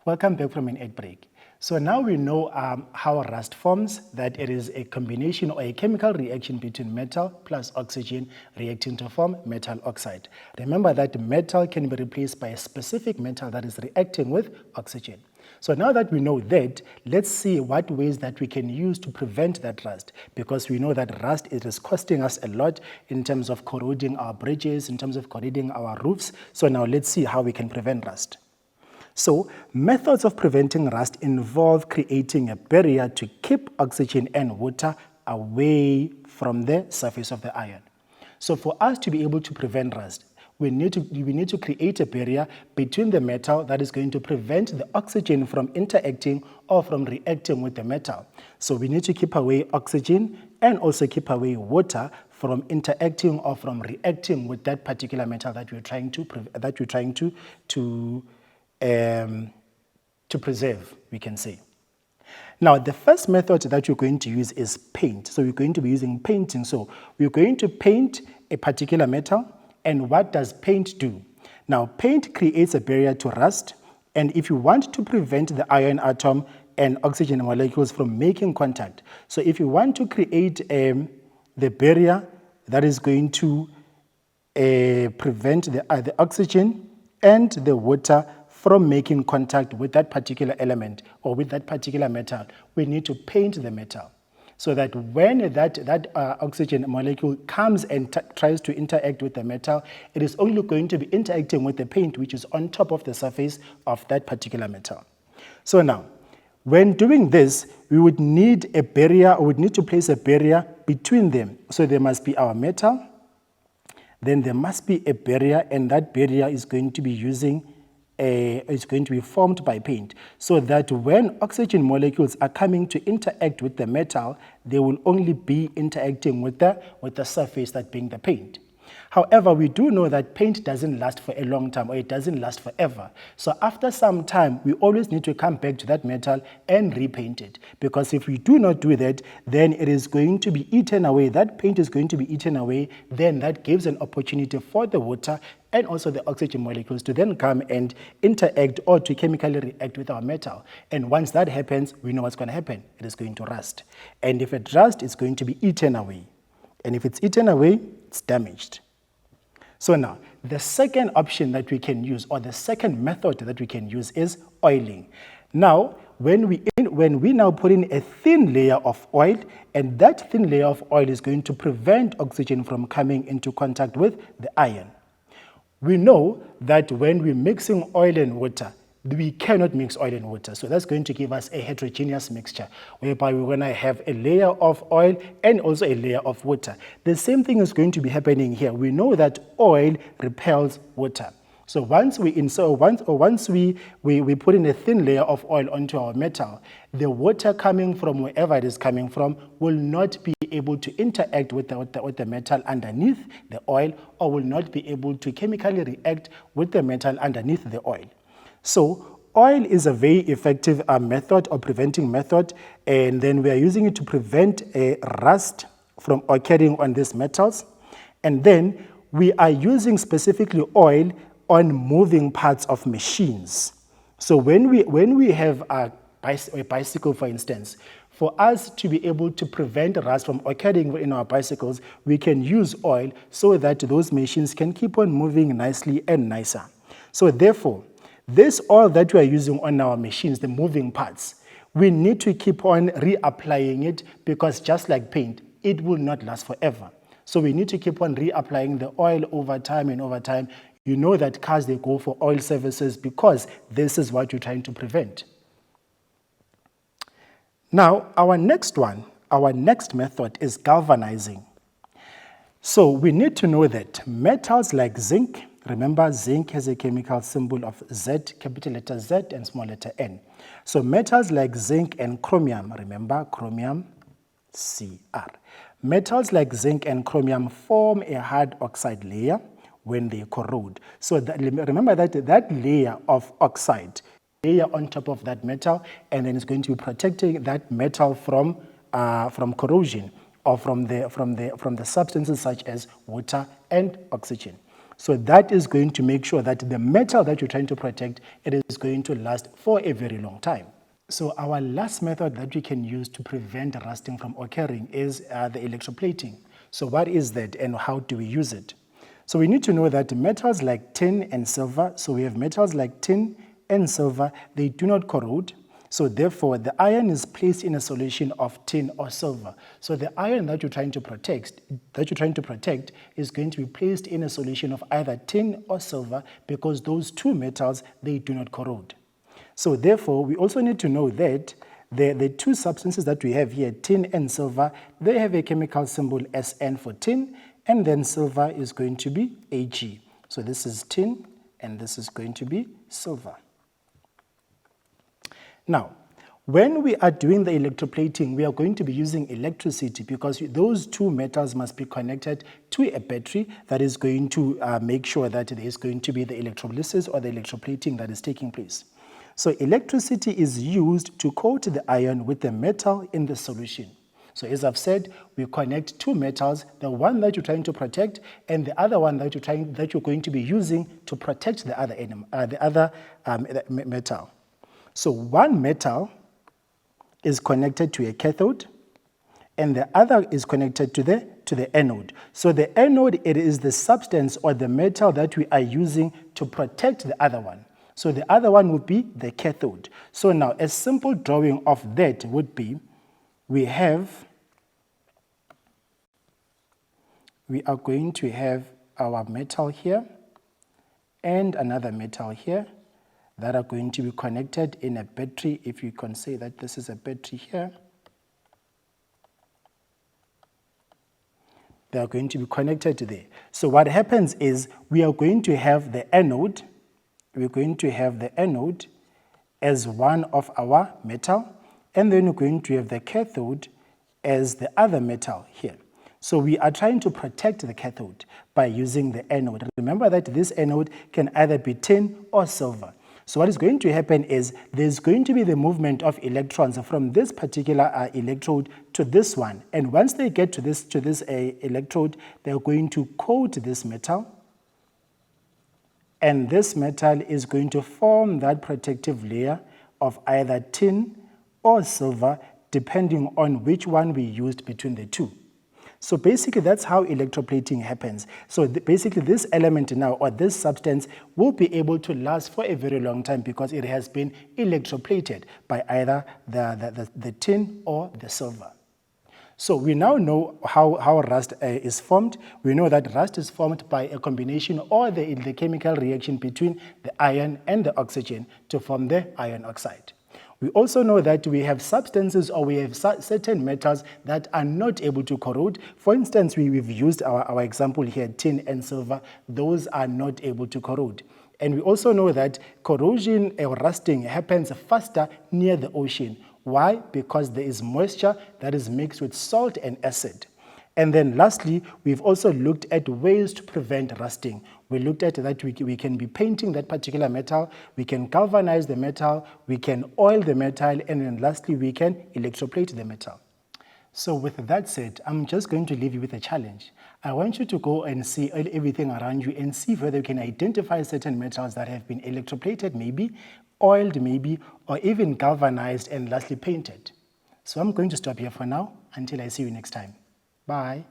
Welcome back from an ad break. So now we know how rust forms, that it is a combination or a chemical reaction between metal plus oxygen reacting to form metal oxide. Remember that metal can be replaced by a specific metal that is reacting with oxygen. So now that we know that, let's see what ways that we can use to prevent that rust, because we know that rust it is costing us a lot in terms of corroding our bridges, in terms of corroding our roofs. So now let's see how we can prevent rust. So, methods of preventing rust involve creating a barrier to keep oxygen and water away from the surface of the iron. So, for us to be able to prevent rust, we need to create a barrier between the metal that is going to prevent the oxygen from interacting or from reacting with the metal. So, we need to keep away oxygen and also keep away water from interacting or from reacting with that particular metal that we're trying to preserve, we can say. Now, the first method that you're going to use is paint. So we're going to be using painting. So we're going to paint a particular metal. And what does paint do? Now, paint creates a barrier to rust. And if you want to prevent the iron atom and oxygen molecules from making contact, so if you want to create the barrier that is going to prevent the oxygen and the water from making contact with that particular element or with that particular metal, we need to paint the metal so that when that oxygen molecule comes and tries to interact with the metal, it is only going to be interacting with the paint which is on top of the surface of that particular metal. So now, when doing this, we would need a barrier, or would need to place a barrier between them. So there must be our metal, then there must be a barrier, and that barrier is going to be formed by paint, so that when oxygen molecules are coming to interact with the metal, they will only be interacting with the surface, that being the paint. However, we do know that paint doesn't last for a long time, or it doesn't last forever. So after some time, we always need to come back to that metal and repaint it. Because if we do not do that, then it is going to be eaten away. That paint is going to be eaten away. Then that gives an opportunity for the water and also the oxygen molecules to then come and interact or to chemically react with our metal. And once that happens, we know what's going to happen. It is going to rust. And if it rusts, it's going to be eaten away. And if it's eaten away, it's damaged. So now, the second option that we can use, or the second method that we can use, is oiling. Now, when we now put in a thin layer of oil, and that thin layer of oil is going to prevent oxygen from coming into contact with the iron. We know that when we're mixing oil and water, we cannot mix oil and water. So that's going to give us a heterogeneous mixture, whereby we're going to have a layer of oil and also a layer of water. The same thing is going to be happening here. We know that oil repels water. So once we put in a thin layer of oil onto our metal, the water coming from wherever it is coming from will not be able to interact with the metal underneath the oil, or will not be able to chemically react with the metal underneath the oil. So oil is a very effective method or preventing method, and then we are using it to prevent rust from occurring on these metals. And then we are using specifically oil on moving parts of machines. So when we have a bicycle, for instance, for us to be able to prevent rust from occurring in our bicycles, we can use oil so that those machines can keep on moving nicely and nicer. So therefore, this oil that we are using on our machines, the moving parts, we need to keep on reapplying it, because just like paint, it will not last forever. So we need to keep on reapplying the oil over time and over time. You know that cars, they go for oil services because this is what you're trying to prevent. Now, our next method is galvanizing. So we need to know that metals like zinc, remember zinc has a chemical symbol of Z, capital letter Z and small letter N. So metals like zinc and chromium, remember chromium, Cr. Metals like zinc and chromium form a hard oxide layer when they corrode. So remember that layer of oxide, layer on top of that metal, and then it's going to be protecting that metal from corrosion, or from the substances such as water and oxygen. So that is going to make sure that the metal that you're trying to protect, it is going to last for a very long time. So our last method that we can use to prevent rusting from occurring is the electroplating. So what is that and how do we use it? So we need to know that metals like tin and silver, so we have metals like tin and silver, they do not corrode. So therefore, the iron is placed in a solution of tin or silver. So the iron that you're trying to protect is going to be placed in a solution of either tin or silver because those two metals, they do not corrode. So therefore, we also need to know that the two substances that we have here, tin and silver, they have a chemical symbol SN for tin, and then silver is going to be Ag. So this is tin, and this is going to be silver. Now, when we are doing the electroplating, we are going to be using electricity because those two metals must be connected to a battery that is going to make sure that there is going to be the electrolysis or the electroplating that is taking place. So electricity is used to coat the iron with the metal in the solution. So as I've said, we connect two metals, the one that you're trying to protect and the other one that you're going to be using to protect the other metal. So one metal is connected to a cathode and the other is connected to the anode. So the anode, it is the substance or the metal that we are using to protect the other one. So the other one would be the cathode. So now a simple drawing of that would be, we are going to have our metal here and another metal here that are going to be connected in a battery, if you can say that this is a battery here. They are going to be connected to there. So what happens is we are going to have the anode, as one of our metal, and then we're going to have the cathode as the other metal here. So we are trying to protect the cathode by using the anode. Remember that this anode can either be tin or silver. So what is going to happen is there's going to be the movement of electrons from this particular electrode to this one. And once they get to this electrode, they're going to coat this metal. And this metal is going to form that protective layer of either tin or silver, depending on which one we used between the two. So basically, that's how electroplating happens. So basically, this element now, or this substance, will be able to last for a very long time because it has been electroplated by either the tin or the silver. So we now know how rust is formed. We know that rust is formed by a combination or the chemical reaction between the iron and the oxygen to form the iron oxide. We also know that we have substances or we have certain metals that are not able to corrode. For instance, we've used our example here, tin and silver. Those are not able to corrode. And we also know that corrosion or rusting happens faster near the ocean. Why? Because there is moisture that is mixed with salt and acid. And then lastly, we've also looked at ways to prevent rusting. We looked at that we can be painting that particular metal, we can galvanize the metal, we can oil the metal, and then lastly, we can electroplate the metal. So with that said, I'm just going to leave you with a challenge. I want you to go and see everything around you and see whether you can identify certain metals that have been electroplated maybe, oiled maybe, or even galvanized and lastly painted. So I'm going to stop here for now until I see you next time. Bye.